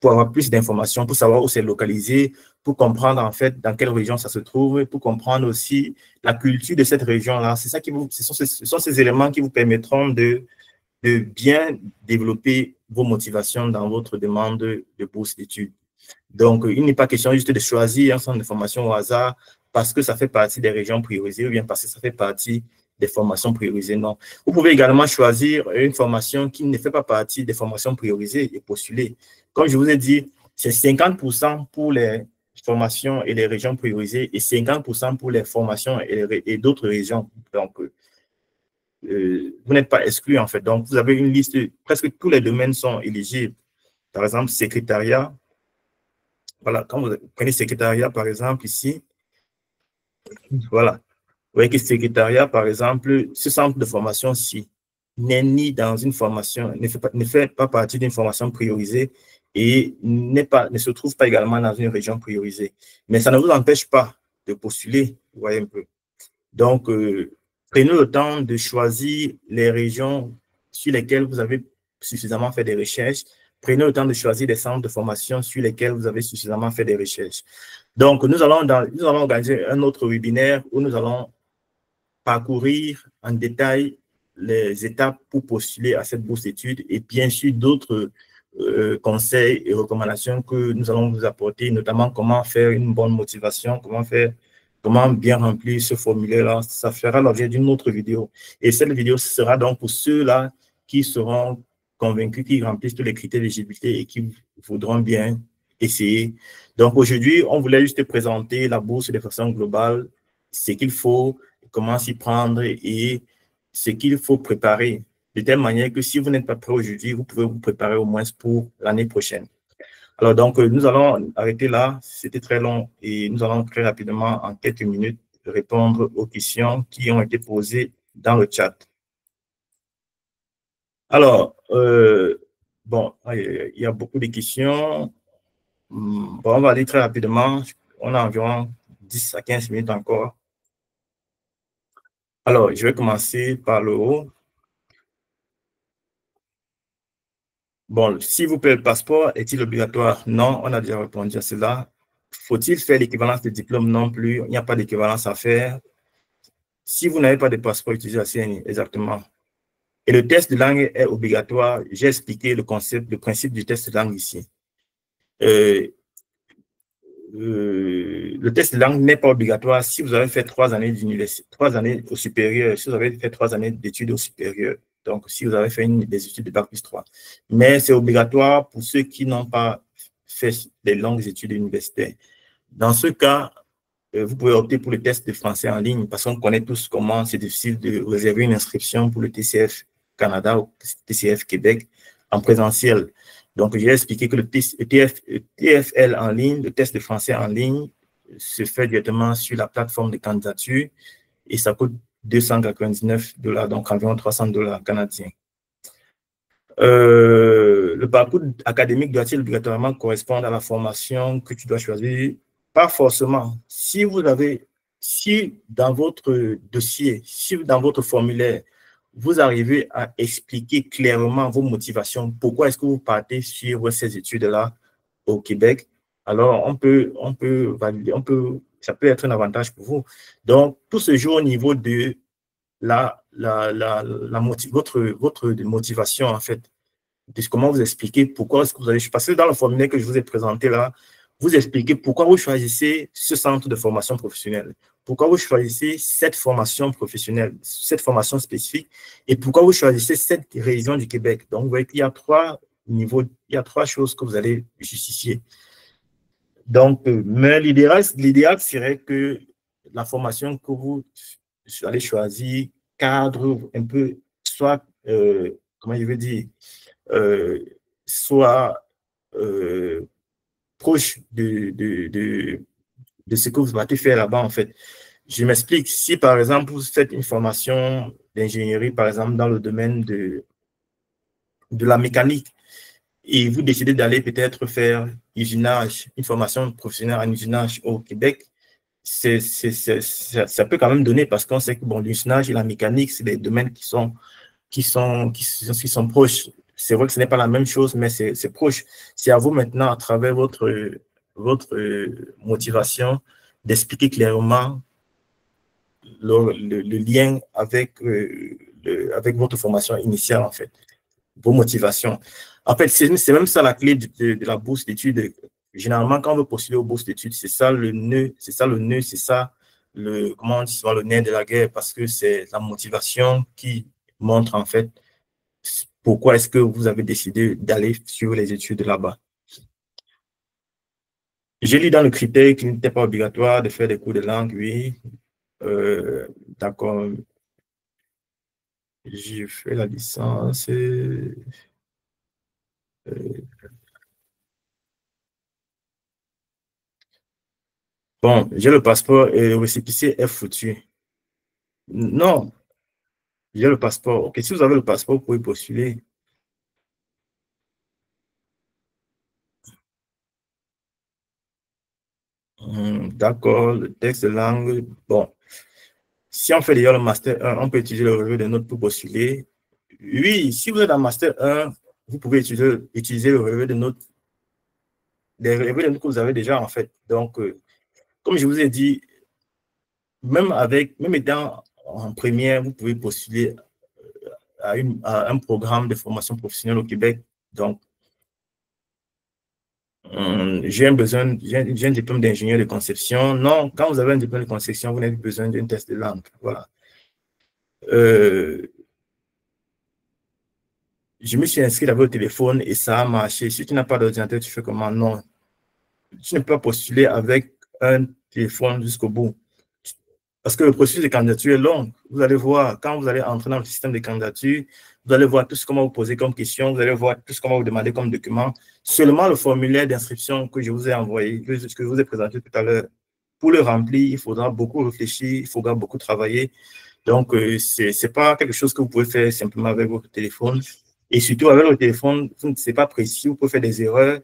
pour avoir plus d'informations, pour savoir où c'est localisé, pour comprendre en fait dans quelle région ça se trouve, pour comprendre aussi la culture de cette région-là. C'est ça ce sont ces éléments qui vous permettront de bien développer vos motivations dans votre demande de bourse d'études. Donc, il n'est pas question juste de choisir un centre de formation au hasard parce que ça fait partie des régions priorisées ou bien parce que ça fait partie des formations priorisées. Non. Vous pouvez également choisir une formation qui ne fait pas partie des formations priorisées et postuler. Comme je vous ai dit, c'est 50% pour les formations et les régions priorisées et 50% pour les formations et d'autres régions. Donc, vous n'êtes pas exclu en fait. Donc, vous avez une liste, presque tous les domaines sont éligibles. Par exemple, secrétariat. Voilà, quand vous prenez secrétariat, par exemple, ici, voilà. Vous voyez que secrétariat, par exemple, ce centre de formation-ci n'est ni dans une formation, ne fait pas partie d'une formation priorisée et ne se trouve pas également dans une région priorisée. Mais ça ne vous empêche pas de postuler, vous voyez un peu. Donc, prenez le temps de choisir les régions sur lesquelles vous avez suffisamment fait des recherches. Prenez le temps de choisir des centres de formation sur lesquels vous avez suffisamment fait des recherches. Donc, nous allons organiser un autre webinaire où nous allons parcourir en détail les étapes pour postuler à cette bourse d'études et bien sûr d'autres conseils et recommandations que nous allons vous apporter, notamment comment faire une bonne motivation, comment bien remplir ce formulaire-là. Ça fera l'objet d'une autre vidéo. Et cette vidéo sera donc pour ceux-là qui seront convaincus, qui remplissent tous les critères d'éligibilité et qui voudront bien essayer. Donc aujourd'hui, on voulait juste présenter la bourse de façon globale, ce qu'il faut, comment s'y prendre et ce qu'il faut préparer. De telle manière que si vous n'êtes pas prêt aujourd'hui, vous pouvez vous préparer au moins pour l'année prochaine. Alors, donc, nous allons arrêter là. C'était très long et nous allons très rapidement, en quelques minutes, répondre aux questions qui ont été posées dans le chat. Alors, bon, il y a beaucoup de questions. Bon, on va aller très rapidement. On a environ 10 à 15 minutes encore. Alors, je vais commencer par le haut. Bon, s'il vous plaît, le passeport est-il obligatoire? Non, on a déjà répondu à cela. Faut-il faire l'équivalence de diplôme? Non plus, il n'y a pas d'équivalence à faire. Si vous n'avez pas de passeport, utilisez la CNI, exactement. Et le test de langue est obligatoire. J'ai expliqué le concept, le principe du test de langue ici. Euh, le test de langue n'est pas obligatoire si vous avez fait 3 années d'université, 3 années au supérieur, si vous avez fait 3 années d'études au supérieur. Donc, si vous avez fait des études de Bac plus 3. Mais c'est obligatoire pour ceux qui n'ont pas fait des longues études universitaires. Dans ce cas, vous pouvez opter pour le test de français en ligne parce qu'on connaît tous comment c'est difficile de réserver une inscription pour le TCF Canada ou TCF Québec en présentiel. Donc, j'ai expliqué que le TFL en ligne, le test de français en ligne, se fait directement sur la plateforme de candidature et ça coûte 299 $, donc environ 300 $ canadiens. Le parcours académique doit-il obligatoirement correspondre à la formation que tu dois choisir? Pas forcément. Si dans votre dossier, si dans votre formulaire, vous arrivez à expliquer clairement vos motivations, pourquoi est-ce que vous partez sur ces études-là au Québec, alors on peut valider, ça peut être un avantage pour vous. Donc, tout se joue au niveau de votre motivation, en fait, de comment vous expliquer pourquoi est-ce que vous allez passer dans le formulaire que je vous ai présenté là, vous expliquez pourquoi vous choisissez ce centre de formation professionnelle, pourquoi vous choisissez cette formation professionnelle, cette formation spécifique, et pourquoi vous choisissez cette région du Québec. Donc, vous voyez qu'il y a 3 niveaux, il y a 3 choses que vous allez justifier. Donc, mais l'idéal serait que la formation que vous allez choisir cadre un peu, soit, comment je veux dire, soit proche de ce que vous allez faire là-bas, en fait. Je m'explique. Si, par exemple, vous faites une formation d'ingénierie, par exemple, dans le domaine de la mécanique, et vous décidez d'aller peut-être faire usinage, une formation professionnelle en usinage au Québec, ça peut quand même donner parce qu'on sait que bon, l'usinage et la mécanique, c'est des domaines qui sont proches. C'est vrai que ce n'est pas la même chose, mais c'est proche. C'est à vous maintenant, à travers votre motivation, d'expliquer clairement le lien avec, avec votre formation initiale, en fait, vos motivations. En fait, c'est même ça la clé de la bourse d'études. Généralement, quand on veut postuler aux bourses d'études, c'est ça le nœud, c'est ça comment on dit, le nerf de la guerre, parce que c'est la motivation qui montre, en fait, pourquoi est-ce que vous avez décidé d'aller sur les études là-bas. J'ai lu dans le critère qu'il n'était pas obligatoire de faire des cours de langue, oui. D'accord. J'ai fait la licence. Bon, j'ai le passeport et le récépissé est foutu. Non, j'ai le passeport. Ok, si vous avez le passeport, vous pouvez postuler. D'accord, le texte de langue. Bon, si on fait déjà le master 1, on peut utiliser le relevé de notes pour postuler. Oui, si vous êtes en master 1, vous pouvez utiliser le relevé de notes, les relevés de notes que vous avez déjà, en fait. Donc, comme je vous ai dit, même étant en première, vous pouvez postuler à un programme de formation professionnelle au Québec. Donc, j'ai un diplôme d'ingénieur de conception. Non, quand vous avez un diplôme de conception, vous n'avez pas besoin d'un test de langue. Voilà. Je me suis inscrit avec le téléphone et ça a marché. Si tu n'as pas d'ordinateur, tu fais comment? Non. Tu ne peux pas postuler avec un téléphone jusqu'au bout. Parce que le processus de candidature est long. Vous allez voir, quand vous allez entrer dans le système de candidature, vous allez voir tout ce qu'on va vous poser comme question, vous allez voir tout ce qu'on va vous demander comme document. Seulement le formulaire d'inscription que je vous ai envoyé, que je vous ai présenté tout à l'heure, pour le remplir, il faudra beaucoup réfléchir, il faudra beaucoup travailler. Donc, ce n'est pas quelque chose que vous pouvez faire simplement avec votre téléphone. Et surtout, avec le téléphone, ce n'est pas précis, vous pouvez faire des erreurs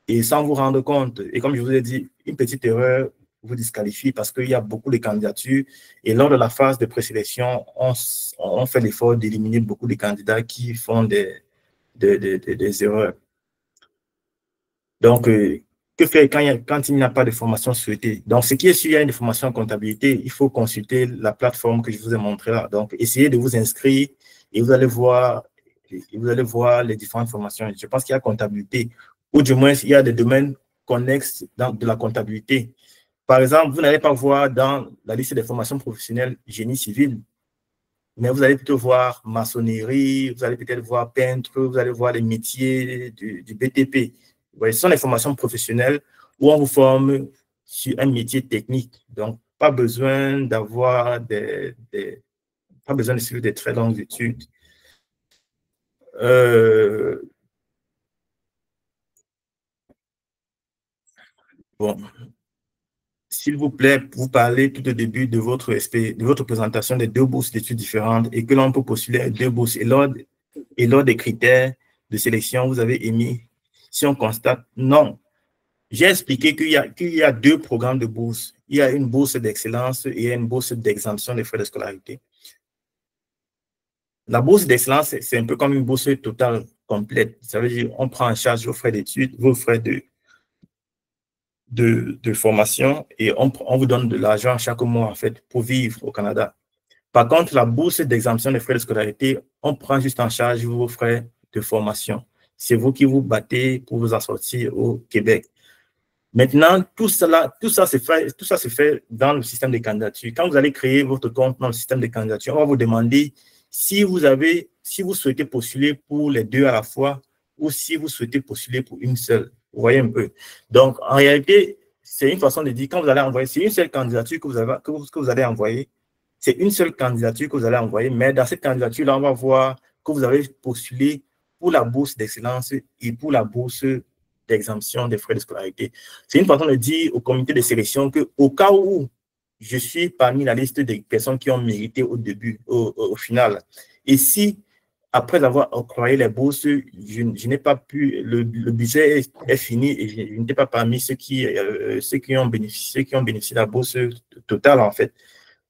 et sans vous rendre compte. Et comme je vous ai dit, une petite erreur vous disqualifie parce qu'il y a beaucoup de candidatures. Et lors de la phase de présélection, on fait l'effort d'éliminer beaucoup de candidats qui font des erreurs. Donc, Que faire quand il n'y a pas de formation souhaitée? Donc, ce qui est sûr, il y a une formation en comptabilité, il faut consulter la plateforme que je vous ai montrée là. Donc, essayez de vous inscrire et vous allez voir les différentes formations. Je pense qu'il y a comptabilité, ou du moins, il y a des domaines connexes de la comptabilité. Par exemple, vous n'allez pas voir dans la liste des formations professionnelles génie civil, mais vous allez plutôt voir maçonnerie, vous allez peut-être voir peintre, vous allez voir les métiers du BTP. Vous voyez, ce sont les formations professionnelles où on vous forme sur un métier technique. Donc, pas besoin d'avoir pas besoin de suivre des très longues études. Bon, s'il vous plaît, vous parlez tout au début de votre présentation des deux bourses d'études différentes et que l'on peut postuler à deux bourses. Et lors des critères de sélection, vous avez émis, si on constate, non. J'ai expliqué qu'il y a deux programmes de bourse. Il y a une bourse d'excellence et une bourse d'exemption des frais de scolarité. La bourse d'excellence, c'est un peu comme une bourse totale complète. Ça veut dire qu'on prend en charge vos frais d'études, vos frais de formation et on vous donne de l'argent chaque mois, en fait, pour vivre au Canada. Par contre, la bourse d'exemption des frais de scolarité, on prend juste en charge vos frais de formation. C'est vous qui vous battez pour vous en sortir au Québec. Maintenant, tout ça se fait dans le système de candidature. Quand vous allez créer votre compte dans le système de candidature, on va vous demander si vous souhaitez postuler pour les deux à la fois ou si vous souhaitez postuler pour une seule. Vous voyez un peu. Donc, en réalité, c'est une façon de dire, quand vous allez envoyer, c'est une seule candidature que vous allez envoyer. C'est une seule candidature que vous allez envoyer, mais dans cette candidature-là, on va voir que vous avez postulé pour la bourse d'excellence et pour la bourse d'exemption des frais de scolarité. C'est une façon de dire au comité de sélection qu'au cas où je suis parmi la liste des personnes qui ont mérité au début, au final, et si après avoir octroyé les bourses, je n'ai pas pu, le budget est fini et je n'étais pas parmi ceux qui ont bénéficié de la bourse totale, en fait,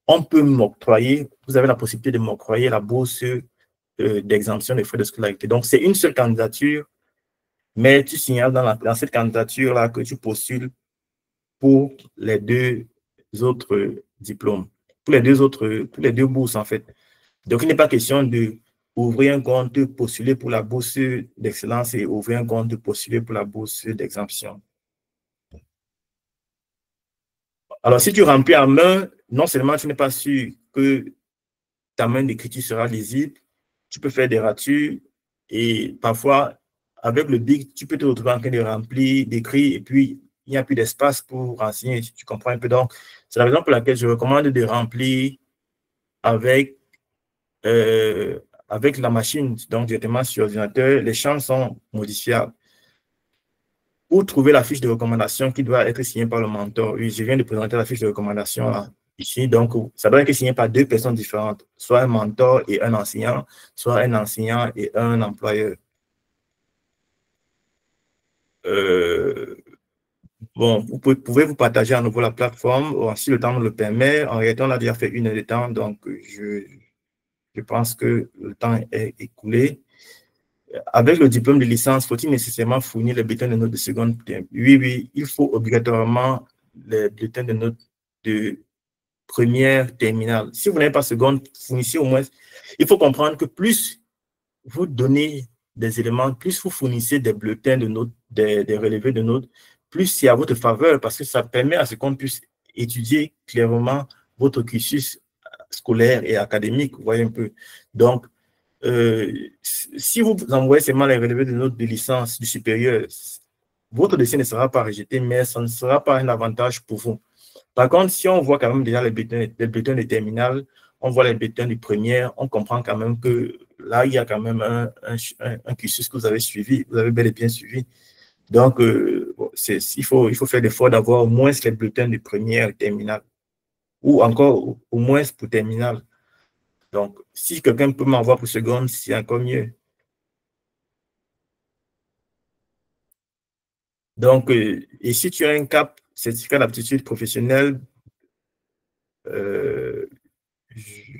on peut m'octroyer, vous avez la possibilité de m'octroyer la bourse d'exemption des frais de scolarité. Donc, c'est une seule candidature, mais tu signales dans cette candidature-là que tu postules pour les deux autres diplômes, pour les deux bourses, en fait. Donc, il n'est pas question de ouvrir un compte, postuler pour la bourse d'excellence et ouvrir un compte, postuler pour la bourse d'exemption. Alors, si tu remplis en main, non seulement tu n'es pas sûr que ta main d'écriture sera lisible, tu peux faire des ratures et parfois, avec le BIC, tu peux te retrouver en train de remplir, d'écrire et puis il n'y a plus d'espace pour renseigner, tu comprends un peu. Donc, c'est la raison pour laquelle je recommande de remplir avec, avec la machine, donc directement sur l'ordinateur. Les champs sont modifiables. Pour trouver la fiche de recommandation qui doit être signée par le mentor, oui, je viens de présenter la fiche de recommandation là, ici. Donc, ça doit être signé par deux personnes différentes, soit un mentor et un enseignant, soit un enseignant et un employeur. Bon, vous pouvez vous partager à nouveau la plateforme, si le temps nous le permet. En réalité, on a déjà fait 1 heure de temps, donc je pense que le temps est écoulé. Avec le diplôme de licence, faut-il nécessairement fournir les bulletins de notes de seconde? Oui, oui, il faut obligatoirement les bulletins de notes de première terminale. Si vous n'avez pas seconde, fournissez au moins. Il faut comprendre que plus vous donnez des éléments, plus vous fournissez des bulletins de notes, des relevés de notes, plus c'est à votre faveur parce que ça permet à ce qu'on puisse étudier clairement votre cursus scolaire et académique, vous voyez un peu. Donc, si vous envoyez seulement les relevés de notes de licence du supérieur, votre dossier ne sera pas rejeté, mais ça ne sera pas un avantage pour vous. Par contre, si on voit quand même déjà les bulletins de terminale, on voit les bulletins de première, on comprend quand même que là, il y a quand même un cursus que vous avez suivi, vous avez bel et bien suivi. Donc, il faut faire l'effort d'avoir au moins les bulletins de première et terminale, ou encore au moins pour terminale. Donc, si quelqu'un peut m'envoyer pour seconde, c'est encore mieux. Donc, et si tu as un CAP, certificat d'aptitude professionnelle, je ne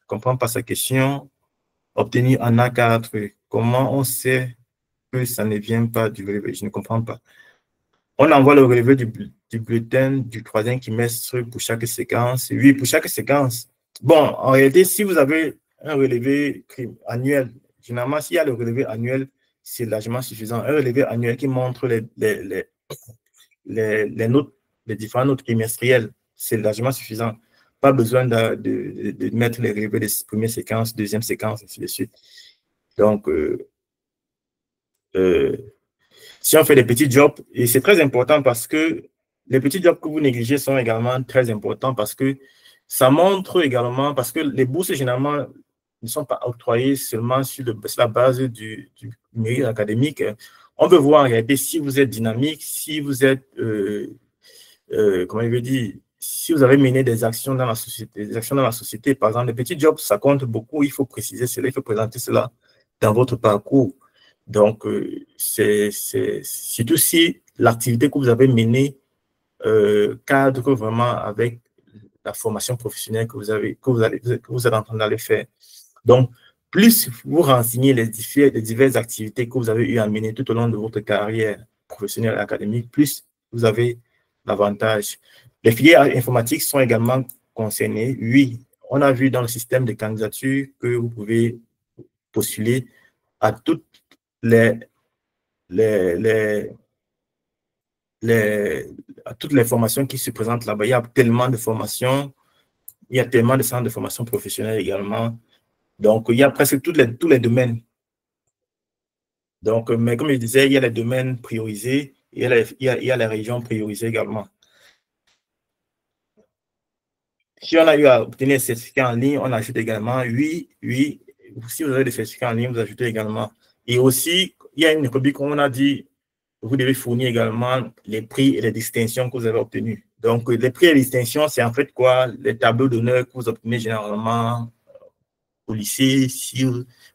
comprends pas sa question. Obtenir un A4, comment on sait que ça ne vient pas du brevet? Je ne comprends pas. On envoie le relevé du bulletin du troisième trimestre pour chaque séquence. Oui, pour chaque séquence. Bon, en réalité, si vous avez un relevé annuel, généralement, s'il y a le relevé annuel, c'est largement suffisant. Un relevé annuel qui montre les notes, les différentes notes trimestrielles, c'est largement suffisant. Pas besoin de mettre les relevés des premières séquences, deuxième séquence, ainsi de suite. Donc, si on fait des petits jobs, et c'est très important parce que les petits jobs que vous négligez sont également très importants parce que ça montre également, parce que les bourses généralement ne sont pas octroyées seulement sur la base du mérite académique. On veut voir en réalité si vous êtes dynamique, si vous êtes, comment je veux dire, si vous avez mené des actions dans la société, par exemple, les petits jobs, ça compte beaucoup, il faut préciser cela, il faut présenter cela dans votre parcours. Donc, c'est surtout si l'activité que vous avez menée cadre vraiment avec la formation professionnelle que vous êtes en train d'aller faire. Donc, plus vous renseignez les diverses activités que vous avez eu à mener tout au long de votre carrière professionnelle et académique, plus vous avez l'avantage. Les filières informatiques sont également concernées. Oui, on a vu dans le système de candidature que vous pouvez postuler à toutes à toutes les formations qui se présentent là-bas. Il y a tellement de formations, il y a tellement de centres de formation professionnelle également. Donc, il y a presque tous les domaines. Donc, mais comme je disais, il y a les domaines priorisés et il y a les régions priorisées également. Si on a eu à obtenir les certificats en ligne, on ajoute également, oui, si vous avez des certificats en ligne, vous ajoutez également. Et aussi, il y a une rubrique où on a dit, vous devez fournir également les prix et les distinctions que vous avez obtenus. Donc, les prix et les distinctions, c'est en fait quoi? Les tableaux d'honneur que vous obtenez généralement au lycée, si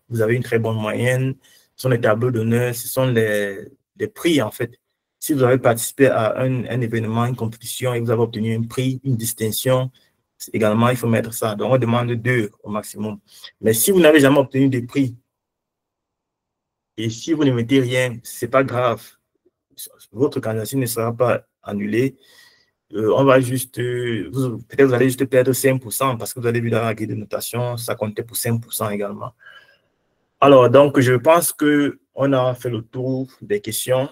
vous avez une très bonne moyenne, ce sont les tableaux d'honneur, ce sont les prix en fait. Si vous avez participé à un événement, une compétition et vous avez obtenu un prix, une distinction, également, il faut mettre ça. Donc, on demande 2 au maximum. Mais si vous n'avez jamais obtenu de prix et si vous ne mettez rien, ce n'est pas grave. Votre candidature ne sera pas annulée. On va juste, peut-être vous allez juste perdre 5% parce que vous avez vu dans la grille de notation, ça comptait pour 5% également. Alors, donc, je pense qu'on a fait le tour des questions.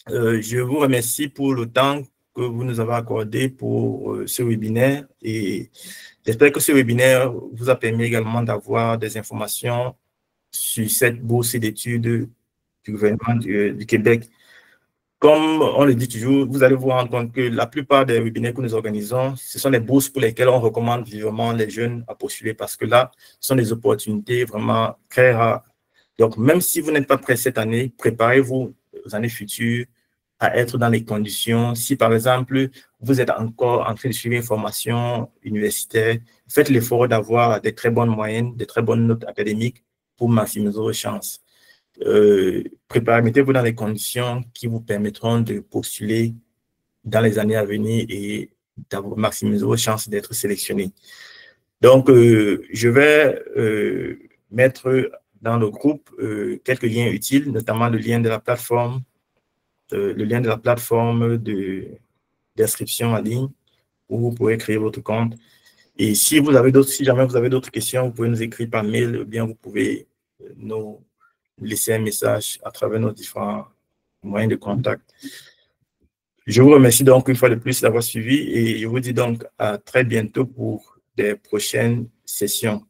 Je vous remercie pour le temps que vous nous avez accordé pour ce webinaire et j'espère que ce webinaire vous a permis également d'avoir des informations sur cette bourse d'études du gouvernement du Québec. Comme on le dit toujours, vous allez vous rendre compte que la plupart des webinaires que nous organisons, ce sont des bourses pour lesquelles on recommande vivement les jeunes à postuler parce que là, ce sont des opportunités vraiment très rares. Donc, même si vous n'êtes pas prêt cette année, préparez-vous aux années futures à être dans les conditions. Si, par exemple, vous êtes encore en train de suivre une formation universitaire, faites l'effort d'avoir des très bonnes moyennes, des très bonnes notes académiques pour maximiser vos chances. Mettez-vous dans les conditions qui vous permettront de postuler dans les années à venir et d'avoir maximisé vos chances d'être sélectionné. Donc, je vais mettre dans le groupe quelques liens utiles, notamment le lien de la plateforme, d'inscription en ligne où vous pourrez créer votre compte. Et si jamais vous avez d'autres questions, vous pouvez nous écrire par mail ou bien vous pouvez nous laisser un message à travers nos différents moyens de contact. Je vous remercie donc une fois de plus d'avoir suivi et je vous dis donc à très bientôt pour des prochaines sessions.